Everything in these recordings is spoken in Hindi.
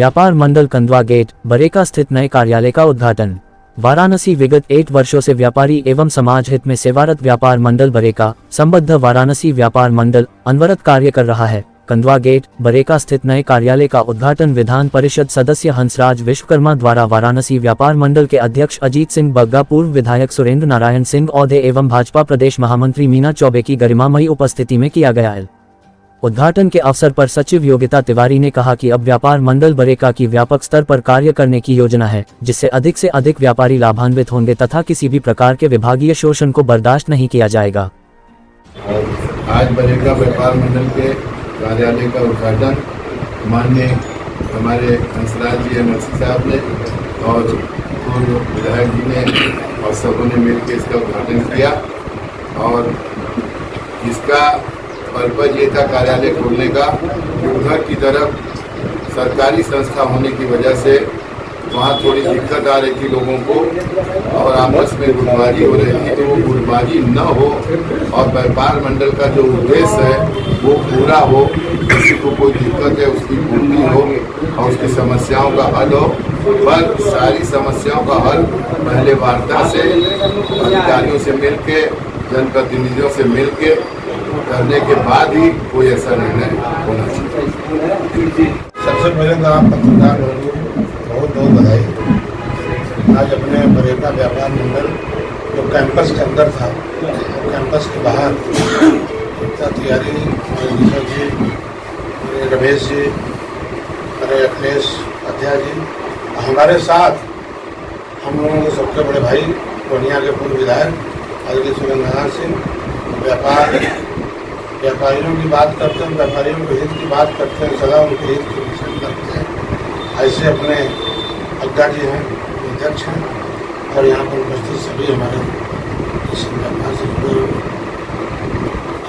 व्यापार मंडल कंदवा गेट बरेका स्थित नए कार्यालय का उद्घाटन। वाराणसी विगत 8 वर्षों से व्यापारी एवं समाज हित में सेवारत व्यापार मंडल बरेका संबद्ध वाराणसी व्यापार मंडल अनवरत कार्य कर रहा है। कंदवा गेट बरेका स्थित नए कार्यालय का उद्घाटन विधान परिषद सदस्य हंसराज विश्वकर्मा द्वारा वाराणसी व्यापार मंडल के अध्यक्ष अजीत सिंह बग्गा, पूर्व विधायक सुरेंद्र नारायण सिंह औधे एवं भाजपा प्रदेश महामंत्री मीना चौबे की गरिमामयी उपस्थिति में किया गया है। उद्घाटन के अवसर पर सचिव योगिता तिवारी ने कहा कि अब व्यापार मंडल बरेका की व्यापक स्तर पर कार्य करने की योजना है, जिससे अधिक से अधिक व्यापारी लाभान्वित होंगे तथा किसी भी प्रकार के विभागीय शोषण को बर्दाश्त नहीं किया जाएगा। आज बरेका व्यापार मंडल के कार्यालय का उद्घाटन माननीय हमारे हंसराज जी एमएलसी साहब ने और पूर्व विधायक जी ने और सबों ने मिलकर इसका उद्घाटन किया। और इसका पर्पज ये था कार्यालय खोलने का, उधर की तरफ सरकारी संस्था होने की वजह से वहाँ थोड़ी दिक्कत आ रही थी लोगों को और आपस में गुटबाजी हो रही थी, तो वो गुटबाजी न हो और व्यापार मंडल का जो उद्देश्य है वो पूरा हो, किसी को कोई दिक्कत है उसकी पूर्ति हो और उसकी समस्याओं का हल हो। पर सारी समस्याओं का हल पहले वार्ता से, अधिकारियों से मिलके, जनप्रतिनिधियों से मिलके करने के बाद ही कोई ऐसा निर्णय होना चाहिए। सबसे पहले तो आप पत्रकार लोगों को बहुत बहुत बधाई। आज अपने बरेका व्यापार मंडल जो कैंपस के अंदर था, कैंपस के बाहर तैयारी जी, रमेश जी, अरे अखिलेश अध्याय जी, हमारे साथ हम लोगों के सबसे बड़े भाई पूर्णिया के पूर्व विधायक आदरणीय सुरेंद्र नारायण सिंह, व्यापारियों की बात करते हैं, व्यापारियों के हित की बात करते हैं, सदा उनके हित की विषय करते हैं। ऐसे अपने अग्गा जी हैं, अध्यक्ष हैं और यहाँ पर उपस्थित सभी हमारे इस व्यापार से जुड़े हुए।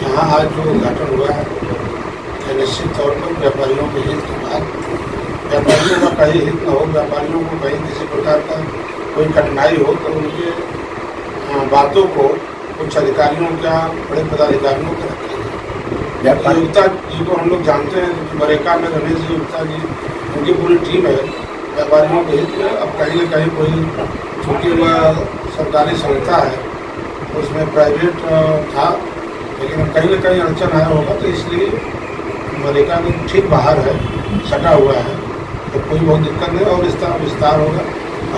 यहाँ आज जो उद्घाटन हुआ है कि निश्चित तौर पर व्यापारियों के हित की बात, व्यापारियों का कहीं हित न हो, व्यापारियों को कहीं किसी प्रकार का कोई कठिनाई हो तो उनके बातों को कुछ अधिकारियों का, बड़े पदाधिकारियों को रखें। योगिता जी को हम लोग जानते हैं, क्योंकि बरेका में रमेश जी, योगिता जी, उनकी पूरी टीम है व्यापारियों के हित में। अब कहीं न कहीं कोई छुट्टी हुआ सरकारी संस्था है, उसमें प्राइवेट था, लेकिन कहीं न कहीं अड़चन आया होगा, तो इसलिए बरेका में ठीक बाहर है, सटा हुआ है, तो कोई बहुत दिक्कत नहीं और इसका विस्तार होगा।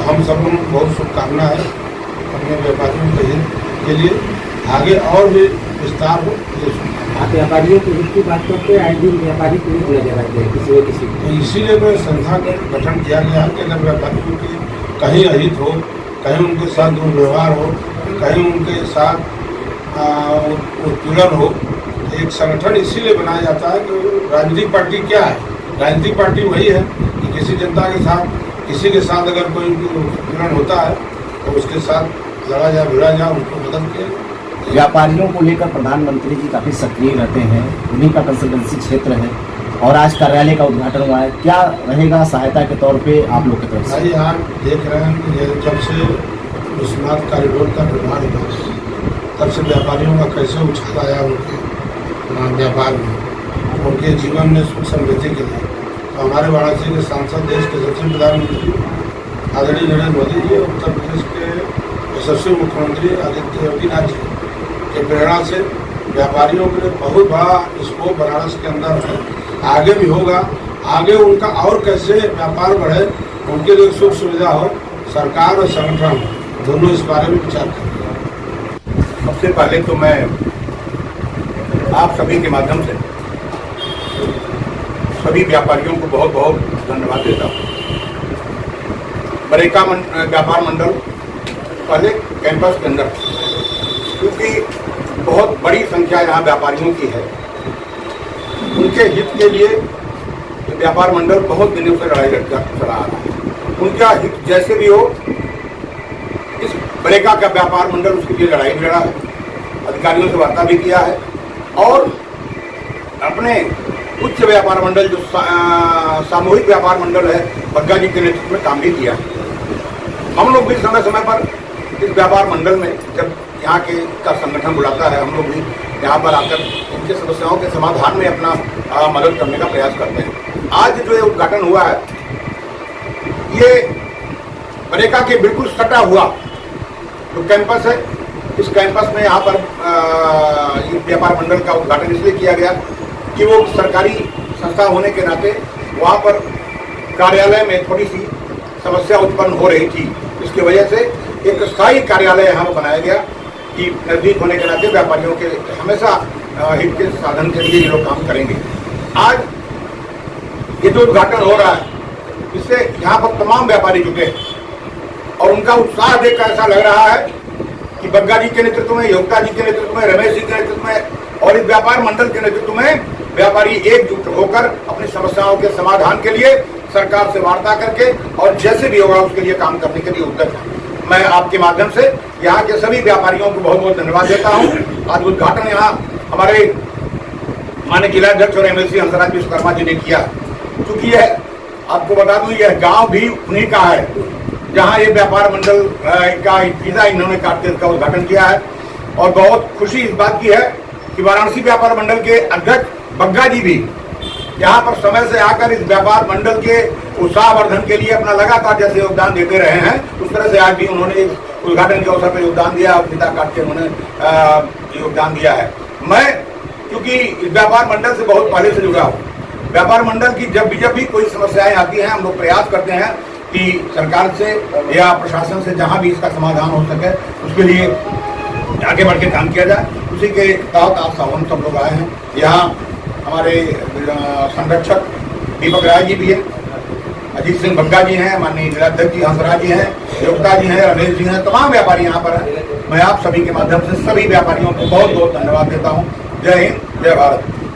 हम सब लोगों को बहुत शुभकामना है अपने व्यापारियों के हित के लिए, आगे और भी विस्तार हो। आप व्यापारियों के हित की बात करते हैं, आए दिन व्यापारी को नहीं दिया जाता है किसी न किसी को, तो इसीलिए मैं संस्था का गठन किया गया कि अगर व्यापारियों की कहीं अहित हो, कहीं उनके साथ दुर्व्यवहार हो, कहीं उनके साथ उत्पीड़न हो, एक संगठन इसीलिए बनाया जाता है कि राजनीतिक पार्टी क्या है, राजनीतिक पार्टी वही है कि किसी जनता के साथ, किसी के साथ अगर कोई उत्पीड़न होता है तो उसके साथ लड़ा जाए, भिड़ा जाए, उनको मदद किया। व्यापारियों को लेकर प्रधानमंत्री जी काफ़ी सक्रिय रहते हैं, उन्हीं का कंसल्टेंसी क्षेत्र है और आज कार्यालय का उद्घाटन हुआ है। क्या रहेगा सहायता के तौर पे आप लोग की तरफ से? भाई आप देख रहे हैं कि जब से विश्वनाथ कॉरिडोर का निर्माण हुआ तब से व्यापारियों का कैसे उछाल आया उनके व्यापार में, उनके जीवन में सुख समृद्धि के लिए। तो हमारे वाराणसी के सांसद, देश के सबसे प्रधानमंत्री आदरणीय नरेंद्र मोदी जी, उत्तर प्रदेश के यशस्वी मुख्यमंत्री आदित्य योगीनाथ जी के प्रेरणा से व्यापारियों के लिए बहुत बड़ा स्कोप बनारस के अंदर है, आगे भी होगा। आगे उनका और कैसे व्यापार बढ़े, उनके लिए सुख सुविधा हो, सरकार और संगठन दोनों इस बारे में विचार करें। सबसे पहले तो मैं आप सभी के माध्यम से सभी व्यापारियों को बहुत बहुत धन्यवाद देता हूँ। बरेका व्यापार मंडल पहले कैंपस के अंदर, क्योंकि बहुत बड़ी संख्या यहाँ व्यापारियों की है, उनके हित के लिए व्यापार मंडल बहुत दिनों से लड़ाई चला रहा है। उनका हित जैसे भी हो, इस बरेका का व्यापार मंडल उसके लिए लड़ाई भी लड़ा है, अधिकारियों से वार्ता भी किया है और अपने उच्च व्यापार मंडल जो सामूहिक व्यापार मंडल है बग्गा जी के नेतृत्व में काम भी किया। हम लोग भी समय समय पर इस व्यापार मंडल में जब यहाँ के का संगठन बुलाता है, हम लोग भी यहाँ पर आकर उनके समस्याओं के समाधान में अपना मदद करने का प्रयास करते हैं। आज जो ये उद्घाटन हुआ है ये बरेका के बिल्कुल सटा हुआ जो कैंपस है, इस कैंपस में यहाँ पर ये व्यापार मंडल का उद्घाटन इसलिए किया गया कि वो सरकारी संस्था होने के नाते वहाँ पर कार्यालय में थोड़ी सी समस्या उत्पन्न हो रही थी। इसकी वजह से एक स्थायी कार्यालय यहाँ पर बनाया गया कि नज़दीक होने के नाते व्यापारियों के हमेशा हित के साधन के लिए ये लोग काम करेंगे। आज ये जो उद्घाटन हो रहा है, इससे यहाँ पर तमाम व्यापारी जुटे और उनका उत्साह देखकर ऐसा लग रहा है कि बग्गा जी के नेतृत्व में, योगिता जी के नेतृत्व में, रमेश जी के नेतृत्व में और इस व्यापार मंडल के नेतृत्व में व्यापारी एकजुट होकर अपनी समस्याओं के समाधान के लिए सरकार से वार्ता करके और जैसे भी होगा उसके लिए काम करने के लिए उद्यत है। मैं आपके माध्यम से यहाँ के सभी व्यापारियों को बहुत बहुत धन्यवाद देता हूँ। आज उद्घाटन यहाँ हमारे माननीय जिलाध्यक्ष और एमएलसी हंसराज विश्वकर्मा जी ने किया। क्योंकि यह आपको बता दूं, यह गांव भी उन्हीं का है जहां ये व्यापार मंडल का वीजा इन्होंने काट के इसका उद्घाटन किया है। और बहुत खुशी इस बात की है कि वाराणसी व्यापार मंडल के अध्यक्ष बग्गा जी भी यहाँ पर समय से आकर इस व्यापार मंडल के उत्साहवर्धन के लिए अपना लगातार जैसे योगदान देते रहे हैं, उस तरह से आज भी उन्होंने इस उद्घाटन के अवसर पर योगदान दिया और फीता काट के उन्होंने योगदान दिया है। मैं क्योंकि इस व्यापार मंडल से बहुत पहले से जुड़ा हूँ, व्यापार मंडल की जब भी कोई समस्याएं आती हैं, हम लोग प्रयास करते हैं कि सरकार से या प्रशासन से जहां भी इसका समाधान हो सके उसके लिए आगे बढ़ के काम किया जाए। उसी के तहत आज सावन सब लोग आए हैं। यहाँ हमारे संरक्षक दीपक राय जी भी हैं, अजीत सिंह बग्गा जी हैं, माननीय जिलाध्यक्ष जी हंसराज जी हैं, योगिता जी हैं, रमेश जी हैं, तमाम व्यापारी यहाँ पर हैं। मैं आप सभी के माध्यम से सभी व्यापारियों को बहुत बहुत धन्यवाद देता हूँ। जय हिंद, जय भारत।